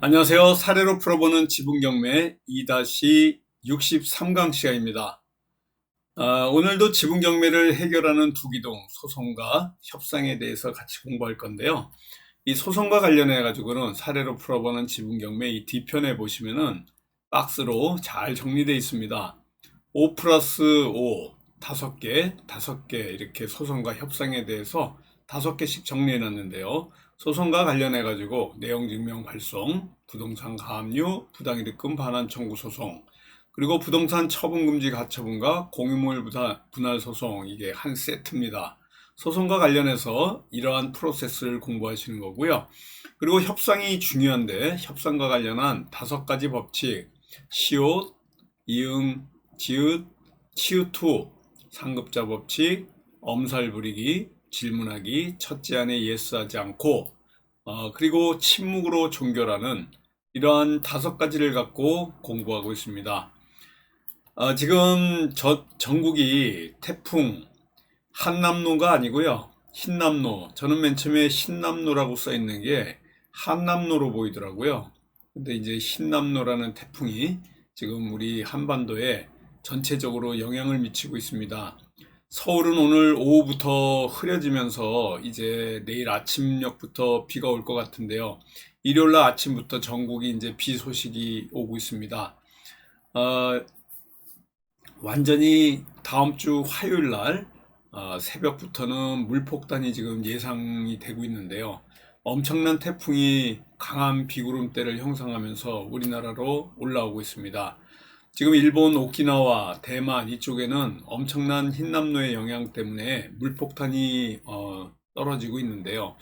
안녕하세요. 사례로 풀어보는 지분경매 2-63강 시간입니다. 오늘도 지분경매를 해결하는 두기동 소송과 협상에 대해서 같이 공부할 건데요. 이 소송과 관련해 가지고는 사례로 풀어보는 지분경매 이 뒤편에 보시면은 박스로 잘 정리되어 있습니다. 5 플러스 5, 5개 이렇게 소송과 협상에 대해서 5개씩 정리해 놨는데요. 소송과 관련해 가지고 내용 증명 발송, 부동산 가압류, 부당이득금 반환 청구 소송, 그리고 부동산 처분 금지 가처분과 공유물 분할 소송, 이게 한 세트입니다. 소송과 관련해서 이러한 프로세스를 공부하시는 거고요. 그리고 협상이 중요한데 협상과 관련한 5가지 법칙, 시옷, 이응, 지읒, 치읓2, 상급자 법칙, 엄살 부리기, 질문하기, 첫째 안에 예스하지 않고, 그리고 침묵으로 종결하는 이러한 5가지를 갖고 공부하고 있습니다. 지금 전국이 태풍, 한남노가 아니고요. 흰남노. 저는 맨 처음에 신남노라고 써 있는 게 한남노로 보이더라고요. 근데 이제 흰남노라는 태풍이 지금 우리 한반도에 전체적으로 영향을 미치고 있습니다. 서울은 오늘 오후부터 흐려지면서 이제 내일 아침녘부터 비가 올 것 같은데요. 일요일날 아침부터 전국이 이제 비 소식이 오고 있습니다. 완전히 다음 주 화요일 날 새벽부터는 물폭탄이 지금 예상이 되고 있는데요. 엄청난 태풍이 강한 비구름대를 형성하면서 우리나라로 올라오고 있습니다. 지금 일본 오키나와 대만 이쪽에는 엄청난 흰남노의 영향 때문에 물폭탄이 떨어지고 있는데요.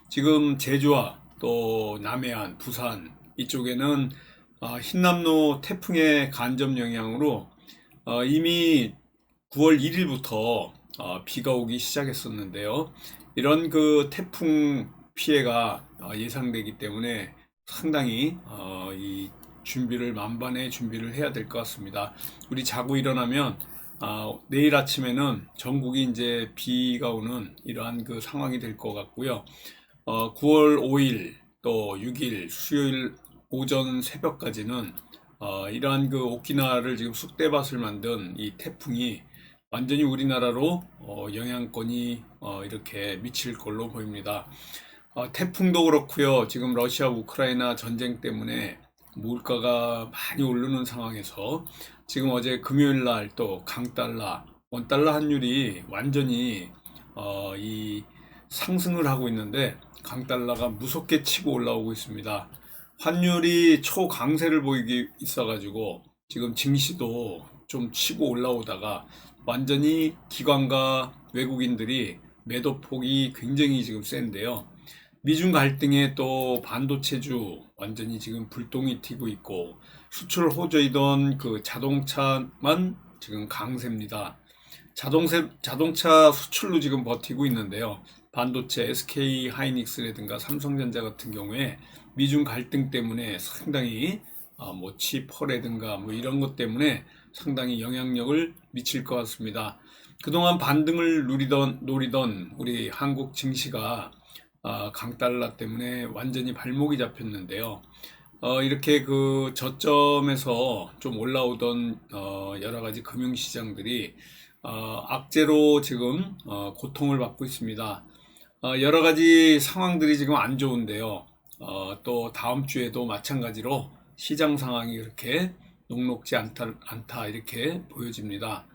지금 제주와 또 남해안, 부산 이쪽에는 흰남노 태풍의 간접 영향으로 이미 9월 1일부터 비가 오기 시작했었는데요. 이런 그 태풍 피해가 예상되기 때문에 상당히 이 준비를 만반의 준비를 해야 될 것 같습니다. 우리 자고 일어나면 내일 아침에는 전국이 이제 비가 오는 이러한 그 상황이 될 것 같고요. 9월 5일 또 6일 수요일 오전 새벽까지는 이러한 그 오키나와를 지금 쑥대밭을 만든 이 태풍이 완전히 우리나라로 영향권이 이렇게 미칠 걸로 보입니다. 태풍도 그렇고요. 지금 러시아 우크라이나 전쟁 때문에 물가가 많이 오르는 상황에서 지금 어제 금요일 날 또 강달러, 원달러 환율이 완전히 이 상승을 하고 있는데 강달러가 무섭게 치고 올라오고 있습니다. 환율이 초강세를 보이기 있어가지고 지금 증시도 좀 치고 올라오다가 완전히 기관과 외국인들이 매도폭이 굉장히 지금 센데요. 미중 갈등에 또 반도체주 완전히 지금 불똥이 튀고 있고 수출 호조이던 그 자동차만 지금 강세입니다. 자동차 수출로 지금 버티고 있는데요. 반도체 SK 하이닉스라든가 삼성전자 같은 경우에 미중 갈등 때문에 상당히 뭐 치퍼라든가 뭐 이런 것 때문에 상당히 영향력을 미칠 것 같습니다. 그동안 반등을 노리던 우리 한국 증시가 강달러 때문에 완전히 발목이 잡혔는데요. 이렇게 그 저점에서 좀 올라오던 여러 가지 금융시장들이 악재로 지금 고통을 받고 있습니다. 여러 가지 상황들이 지금 안 좋은데요. 또 다음 주에도 마찬가지로 시장 상황이 그렇게 녹록지 않다 이렇게 보여집니다.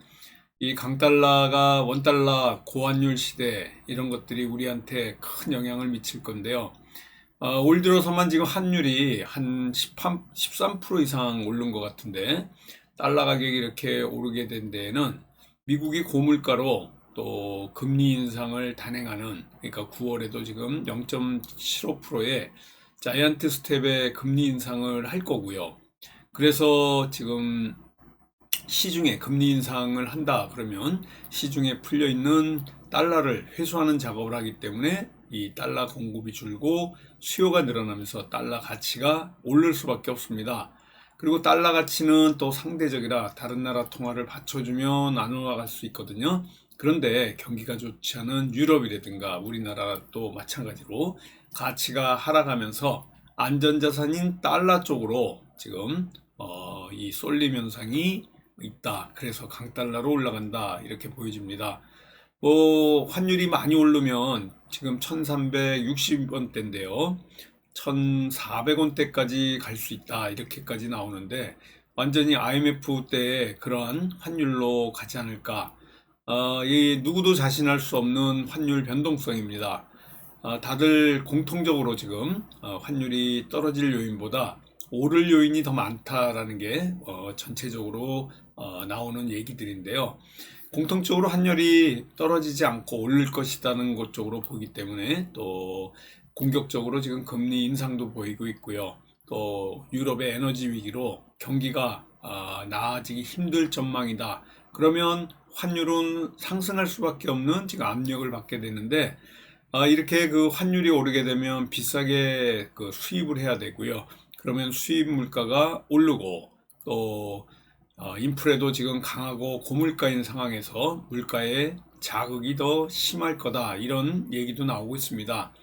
이 강달러가 원달러 고환율 시대 이런 것들이 우리한테 큰 영향을 미칠 건데요. 올 들어서만 지금 환율이 한 13% 이상 오른 것 같은데 달러 가격이 이렇게 오르게 된 데에는 미국이 고물가로 또 금리 인상을 단행하는, 그러니까 9월에도 지금 0.75%의 자이언트 스텝의 금리 인상을 할 거고요. 그래서 지금 시중에 금리 인상을 한다 그러면 시중에 풀려 있는 달러를 회수하는 작업을 하기 때문에 이 달러 공급이 줄고 수요가 늘어나면서 달러 가치가 오를 수밖에 없습니다. 그리고 달러 가치는 또 상대적이라 다른 나라 통화를 받쳐주면 안 올라갈 수 있거든요. 그런데 경기가 좋지 않은 유럽이라든가 우리나라 또 마찬가지로 가치가 하락하면서 안전자산인 달러 쪽으로 지금 이 쏠림 현상이 있다. 그래서 강달러로 올라간다. 이렇게 보여집니다. 뭐 환율이 많이 오르면 지금 1360원대인데요. 1400원대까지 갈 수 있다. 이렇게까지 나오는데 완전히 IMF 때의 그러한 환율로 가지 않을까. 이 누구도 자신할 수 없는 환율 변동성입니다. 다들 공통적으로 지금 환율이 떨어질 요인보다 오를 요인이 더 많다라는 게 전체적으로 나오는 얘기들인데요. 공통적으로 환율이 떨어지지 않고 오를 것이라는 것 쪽으로 보기 때문에 또 공격적으로 지금 금리 인상도 보이고 있고요. 또 유럽의 에너지 위기로 경기가 나아지기 힘들 전망이다. 그러면 환율은 상승할 수밖에 없는 지금 압력을 받게 되는데 이렇게 그 환율이 오르게 되면 비싸게 그 수입을 해야 되고요. 그러면 수입 물가가 오르고 또 인플레도 지금 강하고 고물가인 상황에서 물가의 자극이 더 심할 거다. 이런 얘기도 나오고 있습니다.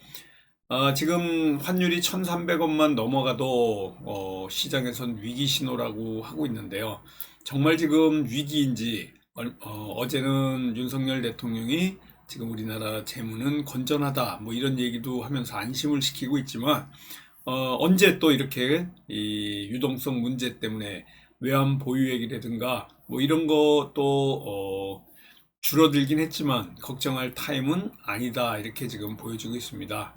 지금 환율이 1300원만 넘어가도 시장에선 위기 신호라고 하고 있는데요. 정말 지금 위기인지 어제는 윤석열 대통령이 지금 우리나라 재무는 건전하다 뭐 이런 얘기도 하면서 안심을 시키고 있지만 언제 또 이렇게 이 유동성 문제 때문에 외환 보유액이라든가 뭐 이런 것도 줄어들긴 했지만 걱정할 타임은 아니다 이렇게 지금 보여주고 있습니다.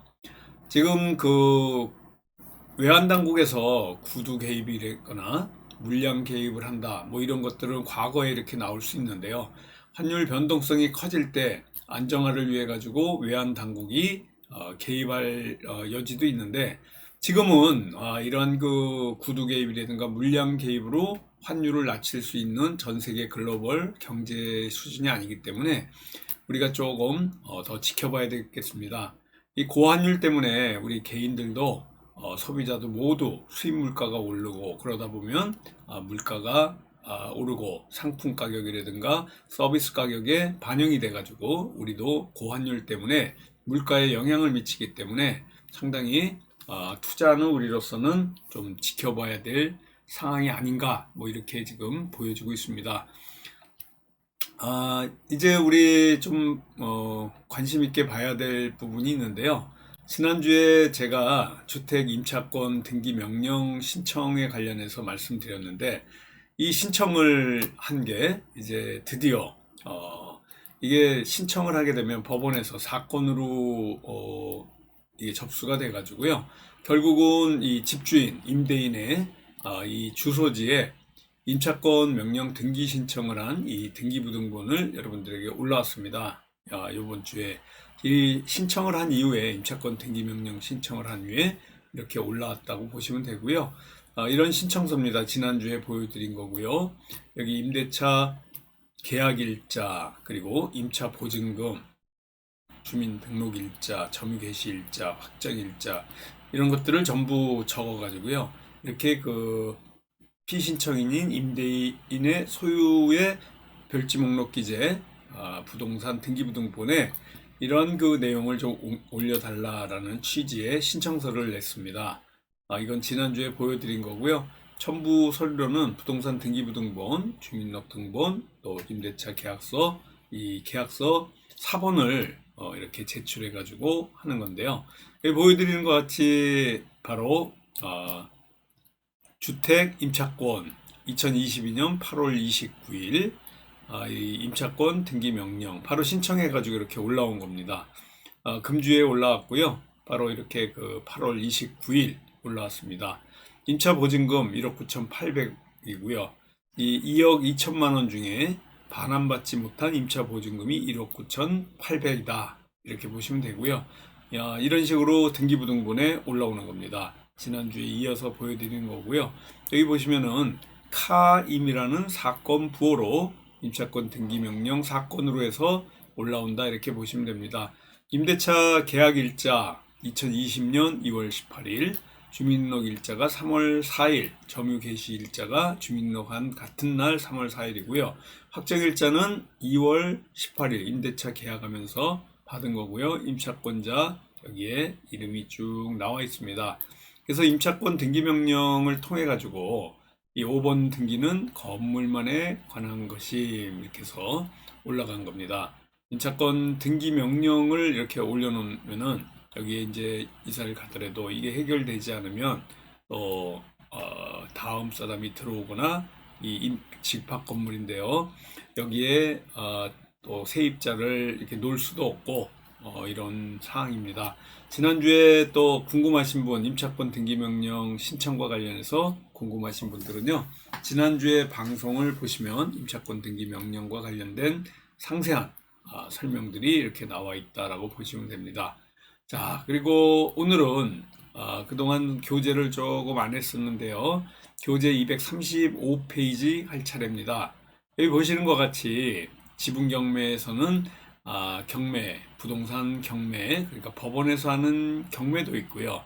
지금 그 외환 당국에서 구두 개입이랬거나 물량 개입을 한다 뭐 이런 것들은 과거에 이렇게 나올 수 있는데요. 환율 변동성이 커질 때 안정화를 위해 가지고 외환 당국이 개입할 여지도 있는데 지금은 이러한 그 구두 개입이라든가 물량 개입으로 환율을 낮출 수 있는 전 세계 글로벌 경제 수준이 아니기 때문에 우리가 조금 더 지켜봐야 되겠습니다. 이 고환율 때문에 우리 개인들도 소비자도 모두 수입 물가가 오르고 그러다 보면 물가가 오르고 상품 가격이라든가 서비스 가격에 반영이 돼 가지고 우리도 고환율 때문에 물가에 영향을 미치기 때문에 상당히 투자하는 우리로서는 좀 지켜봐야 될 상황이 아닌가 뭐 이렇게 지금 보여지고 있습니다. 이제 우리 좀 관심 있게 봐야 될 부분이 있는데요. 지난주에 제가 주택 임차권 등기 명령 신청에 관련해서 말씀드렸는데 이 신청을 한 게 이제 드디어 이게 신청을 하게 되면 법원에서 사건으로 이게 접수가 돼 가지고요. 결국은 이 집주인, 임대인의 이 주소지에 임차권 명령 등기 신청을 한 이 등기부등본을 여러분들에게 올라왔습니다. 이번 주에 이 신청을 한 이후에 임차권 등기 명령 신청을 한 후에 이렇게 올라왔다고 보시면 되고요. 이런 신청서입니다. 지난주에 보여드린 거고요. 여기 임대차 계약일자, 그리고 임차 보증금, 주민등록일자, 점유개시일자, 확정일자 이런 것들을 전부 적어가지고요. 이렇게 그 피신청인인 임대인의 소유의 별지 목록 기재 부동산 등기부등본에 이런 그 내용을 좀 올려달라라는 취지의 신청서를 냈습니다. 이건 지난주에 보여드린 거고요. 첨부 서류로는 부동산 등기부등본, 주민등록등본, 또 임대차 계약서, 이 계약서 사본을 이렇게 제출해 가지고 하는 건데요. 여기 보여드리는 것 같이 바로 주택 임차권 2022년 8월 29일 이 임차권 등기 명령 바로 신청해 가지고 이렇게 올라온 겁니다. 금주에 올라왔고요. 바로 이렇게 그 8월 29일 올라왔습니다. 임차 보증금 1억 9,800이고요. 이 2억 2천만 원 중에 반환받지 못한 임차 보증금이 1억 9,800이다. 이렇게 보시면 되고요. 이런 식으로 등기부등본에 올라오는 겁니다. 지난주에 이어서 보여드리는 거고요. 여기 보시면은 카임이라는 사건 부호로 임차권 등기 명령 사건으로 해서 올라온다 이렇게 보시면 됩니다. 임대차 계약일자 2020년 2월 18일, 주민등록일자가 3월 4일, 점유개시일자가 주민등록한 같은 날 3월 4일이고요. 확정일자는 2월 18일 임대차 계약하면서 받은 거고요. 임차권자 여기에 이름이 쭉 나와 있습니다. 그래서 임차권 등기 명령을 통해 가지고 이 5번 등기는 건물만에 관한 것이 이렇게 해서 올라간 겁니다. 임차권 등기 명령을 이렇게 올려놓으면은 여기에 이제 이사를 가더라도 이게 해결되지 않으면 또 다음 사람이 들어오거나 이 집합 건물인데요. 여기에 또 세입자를 이렇게 놓을 수도 없고 이런 사항입니다. 지난주에 또 궁금하신 분, 임차권 등기명령 신청과 관련해서 궁금하신 분들은요, 지난주에 방송을 보시면 임차권 등기명령과 관련된 상세한 설명들이 이렇게 나와 있다라고 보시면 됩니다. 자, 그리고 오늘은 그동안 교재를 조금 안 했었는데요. 교재 235페이지 할 차례입니다. 여기 보시는 것 같이 지분 경매에서는 경매, 부동산 경매, 그러니까 법원에서 하는 경매도 있고요.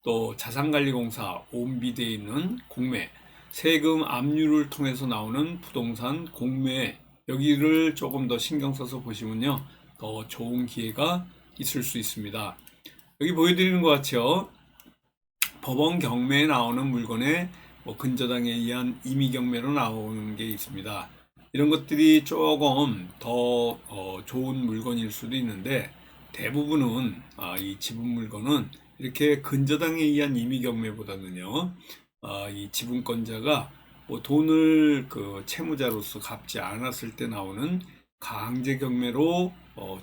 또 자산관리공사 온비대에 있는 공매, 세금 압류를 통해서 나오는 부동산 공매, 여기를 조금 더 신경 써서 보시면요, 더 좋은 기회가 있을 수 있습니다. 여기 보여드리는 것 같죠? 법원 경매에 나오는 물건에 근저당에 의한 임의 경매로 나오는 게 있습니다. 이런 것들이 조금 더 좋은 물건일 수도 있는데, 대부분은 이 지분 물건은 이렇게 근저당에 의한 임의 경매보다는요, 이 지분권자가 돈을 그 채무자로서 갚지 않았을 때 나오는 강제 경매로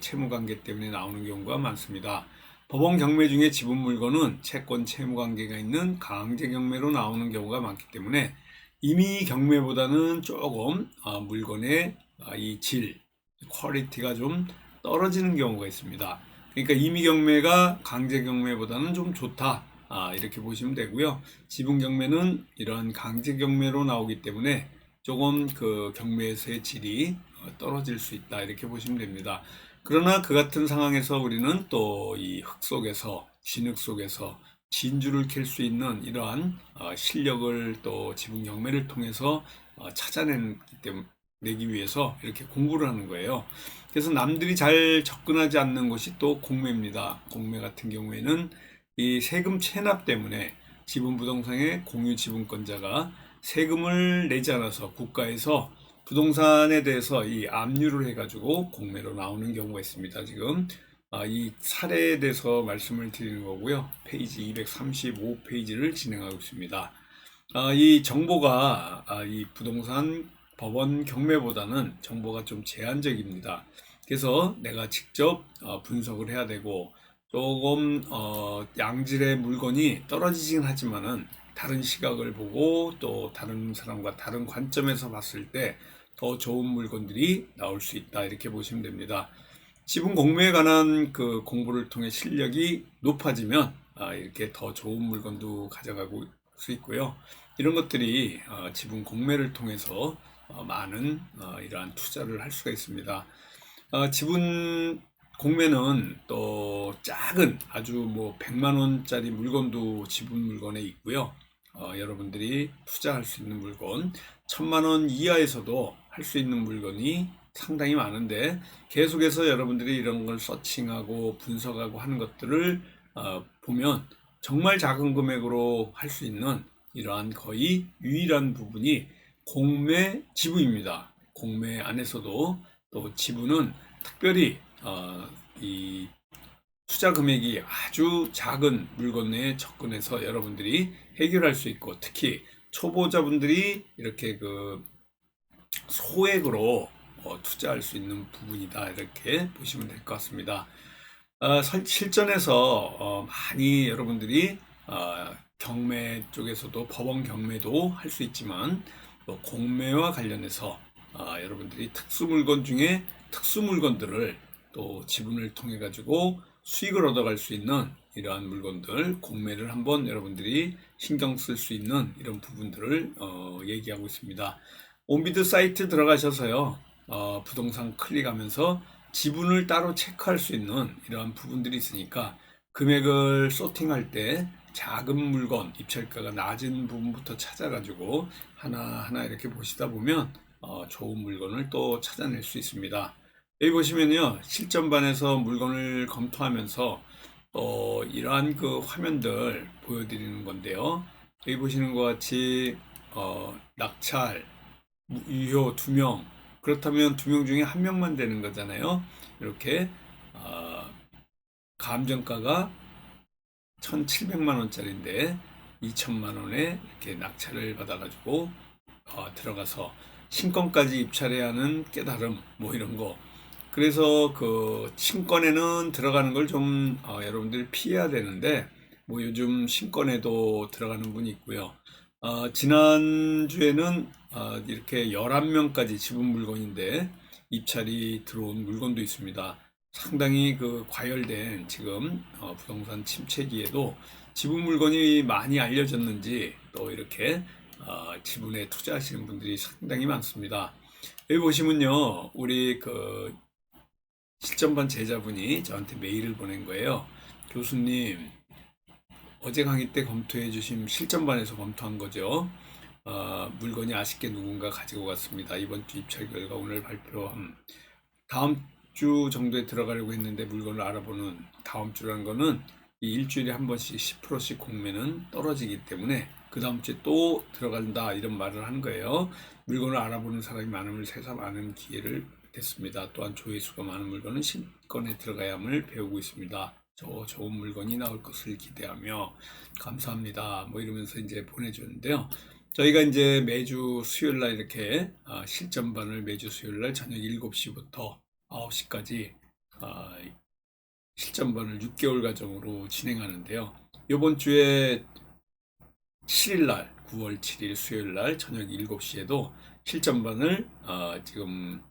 채무 관계 때문에 나오는 경우가 많습니다. 법원 경매 중에 지분 물건은 채권 채무 관계가 있는 강제 경매로 나오는 경우가 많기 때문에 임의 경매보다는 조금 물건의 이 질, 퀄리티가 좀 떨어지는 경우가 있습니다. 그러니까 임의 경매가 강제 경매보다는 좀 좋다, 이렇게 보시면 되고요. 지분 경매는 이러한 강제 경매로 나오기 때문에 조금 그 경매에서의 질이 떨어질 수 있다, 이렇게 보시면 됩니다. 그러나 그 같은 상황에서 우리는 또 이 흙 속에서, 진흙 속에서 진주를 캘 수 있는 이러한 실력을 또 지분 경매를 통해서 찾아내기 위해서 이렇게 공부를 하는 거예요. 그래서 남들이 잘 접근하지 않는 것이 또 공매입니다. 공매 같은 경우에는 이 세금 체납 때문에 지분 부동산의 공유 지분권자가 세금을 내지 않아서 국가에서 부동산에 대해서 이 압류를 해가지고 공매로 나오는 경우가 있습니다. 지금 이 사례에 대해서 말씀을 드리는 거고요. 페이지 235페이지를 진행하고 있습니다. 이 정보가 이 부동산 법원 경매보다는 정보가 좀 제한적입니다. 그래서 내가 직접 분석을 해야 되고, 조금 양질의 물건이 떨어지긴 하지만은 다른 시각을 보고 또 다른 사람과 다른 관점에서 봤을 때 더 좋은 물건들이 나올 수 있다, 이렇게 보시면 됩니다. 지분 공매에 관한 그 공부를 통해 실력이 높아지면 이렇게 더 좋은 물건도 가져가고 수 있고요. 이런 것들이 지분 공매를 통해서 많은 이러한 투자를 할 수가 있습니다. 지분 공매는 또 작은 아주 100만 원짜리 물건도 지분 물건에 있고요. 여러분들이 투자할 수 있는 물건 1000만 원 이하에서도 할 수 있는 물건이 상당히 많은데, 계속해서 여러분들이 이런 걸 서칭하고 분석하고 하는 것들을 보면 정말 작은 금액으로 할 수 있는 이러한 거의 유일한 부분이 공매 지분입니다. 공매 안에서도 또 지분은 특별히 이 투자 금액이 아주 작은 물건에 접근해서 여러분들이 해결할 수 있고, 특히 초보자분들이 이렇게 그 소액으로 투자할 수 있는 부분이다, 이렇게 보시면 될 것 같습니다. 실전에서 많이 여러분들이 경매 쪽에서도 법원 경매도 할 수 있지만, 또 공매와 관련해서 여러분들이 특수 물건 중에 특수 물건들을 또 지분을 통해 가지고 수익을 얻어갈 수 있는 이러한 물건들, 공매를 한번 여러분들이 신경 쓸 수 있는 이런 부분들을 얘기하고 있습니다. 온비드 사이트 들어가셔서요, 부동산 클릭하면서 지분을 따로 체크할 수 있는 이러한 부분들이 있으니까 금액을 소팅할 때 작은 물건, 입찰가가 낮은 부분부터 찾아가지고 하나하나 이렇게 보시다 보면 좋은 물건을 또 찾아낼 수 있습니다. 여기 보시면요, 실전반에서 물건을 검토하면서 이러한 그 화면들 보여드리는 건데요. 여기 보시는 것 같이 낙찰, 유효 2명, 그렇다면 2명 중에 1명만 되는 거잖아요. 이렇게 감정가가 1,700만 원짜리인데 2천만 원에 이렇게 낙찰을 받아가지고 들어가서 신권까지 입찰해야 하는 깨달음, 뭐 이런 거. 그래서 그 신권에는 들어가는 걸 좀 여러분들이 피해야 되는데, 뭐 요즘 신권에도 들어가는 분이 있고요. 지난주에는 이렇게 11명까지 지분 물건인데 입찰이 들어온 물건도 있습니다. 상당히 그 과열된 지금 부동산 침체기에도 지분 물건이 많이 알려졌는지 또 이렇게 지분에 투자하시는 분들이 상당히 많습니다. 여기 보시면요, 우리 그 실전반 제자분이 저한테 메일을 보낸 거예요. 교수님, 어제 강의 때 검토해 주신 실전반에서 검토한 거죠. 물건이 아쉽게 누군가 가지고 갔습니다. 이번 주 입찰 결과 오늘 발표함. 다음 주 정도에 들어가려고 했는데 물건을 알아보는 다음 주라는 거는 이 일주일에 한 번씩 10%씩 공매는 떨어지기 때문에 그 다음 주에 또 들어간다 이런 말을 하는 거예요. 물건을 알아보는 사람이 많음을 새삼 많은 기회를 됐습니다. 또한 조회수가 많은 물건은 신권에 들어가야 함을 배우고 있습니다. 좋은 물건이 나올 것을 기대하며 감사합니다. 뭐 이러면서 이제 보내주는데요. 저희가 이제 매주 수요일 날 이렇게 실전반을 매주 수요일 날 저녁 7시부터 9시까지 실전반을 6개월 과정으로 진행하는데요. 이번 주에 7일 날 9월 7일 수요일 날 저녁 7시에도 실전반을 지금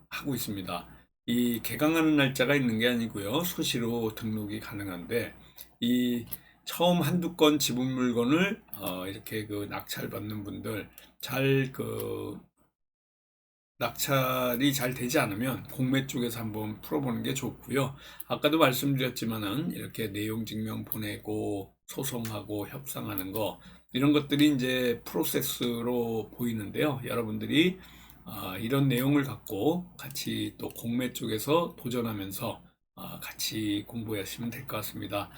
하고 있습니다. 이 개강하는 날짜가 있는 게 아니고요. 수시로 등록이 가능한데 이 처음 한두 건 지분 물건을 이렇게 그 낙찰받는 분들 낙찰이 잘 되지 않으면 공매 쪽에서 한번 풀어보는 게 좋고요. 아까도 말씀드렸지만은 이렇게 내용 증명 보내고 소송하고 협상하는 거 이런 것들이 이제 프로세스로 보이는데요. 여러분들이 이런 내용을 갖고 같이 또 공매 쪽에서 도전하면서 같이 공부하시면 될 것 같습니다.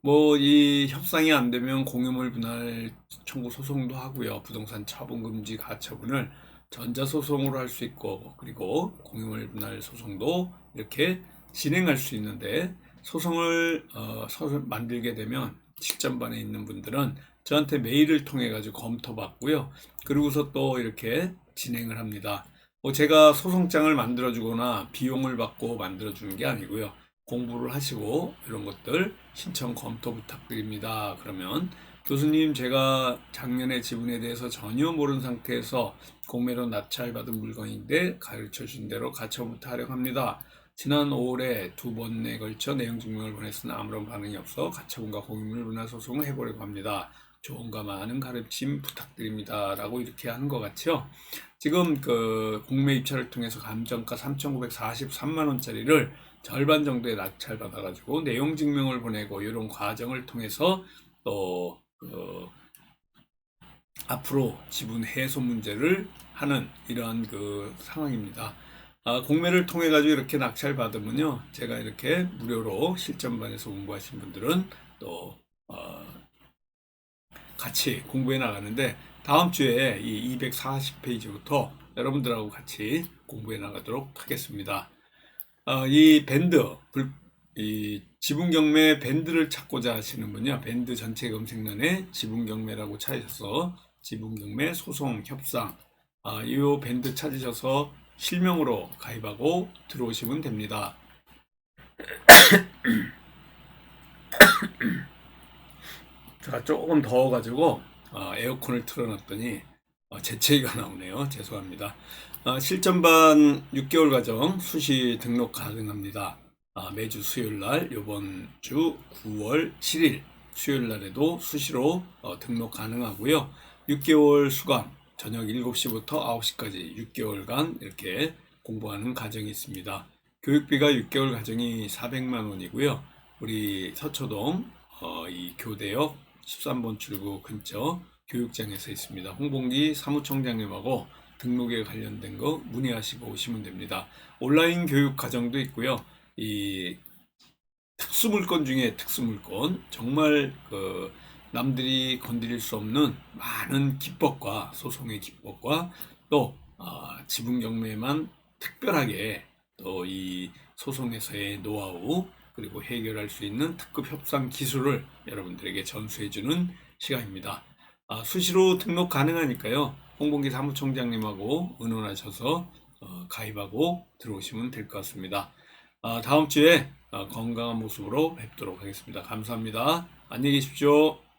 뭐 이 협상이 안 되면 공유물 분할 청구 소송도 하고요. 부동산 처분 금지 가처분을 전자소송으로 할 수 있고, 그리고 공유물 분할 소송도 이렇게 진행할 수 있는데, 소송을 만들게 되면 실전반에 있는 분들은 저한테 메일을 통해 가지고 검토받고요. 그리고서 또 이렇게 진행을 합니다. 제가 소송장을 만들어 주거나 비용을 받고 만들어 주는 게 아니고요. 공부를 하시고 이런 것들 신청 검토 부탁드립니다. 그러면 교수님, 제가 작년에 지분에 대해서 전혀 모르는 상태에서 공매로 낙찰받은 물건인데 가르쳐 준 대로 가처분부터 하려고 합니다. 지난 5월에 2번에 걸쳐 내용 증명을 보냈으나 아무런 반응이 없어 가처분과 공유물 분할 소송을 해보려고 합니다. 조언과 많은 가르침 부탁드립니다. 라고 이렇게 하는 것 같죠? 지금 그 공매 입찰을 통해서 감정가 3,943만 원짜리를 절반 정도에 낙찰받아가지고 내용 증명을 보내고 이런 과정을 통해서 또 앞으로 지분 해소 문제를 하는 이러한 그 상황입니다. 공매를 통해 가지고 이렇게 낙찰 받으면요, 제가 이렇게 무료로 실전반에서 공부하신 분들은 또 같이 공부해 나가는데 다음 주에 이 240페이지부터 여러분들하고 같이 공부해 나가도록 하겠습니다. 이 이 지분 경매 밴드를 찾고자 하시는 분요, 밴드 전체 검색란에 지분 경매라고 찾으셔서 지분 경매 소송 협상 이 밴드 찾으셔서 실명으로 가입하고 들어오시면 됩니다. 제가 조금 더워가지고 에어컨을 틀어놨더니 재채기가 나오네요. 죄송합니다. 실전반 6개월 과정 수시 등록 가능합니다. 매주 수요일날 이번 주 9월 7일 수요일날에도 수시로 등록 가능하고요. 6개월 수강 저녁 7시부터 9시까지 6개월간 이렇게 공부하는 과정이 있습니다. 교육비가 6개월 과정이 400만 원이고요. 우리 서초동 이 교대역 13번 출구 근처 교육장에서 있습니다. 홍봉기 사무총장님하고 등록에 관련된 거 문의하시고 오시면 됩니다. 온라인 교육 과정도 있고요. 이 특수물건 중에 특수물건, 정말 남들이 건드릴 수 없는 많은 기법과 소송의 기법과 또 지분 경매만 특별하게 또 이 소송에서의 노하우 그리고 해결할 수 있는 특급 협상 기술을 여러분들에게 전수해주는 시간입니다. 수시로 등록 가능하니까요. 홍범기 사무총장님하고 의논하셔서 가입하고 들어오시면 될 것 같습니다. 다음 주에 건강한 모습으로 뵙도록 하겠습니다. 감사합니다. 안녕히 계십시오.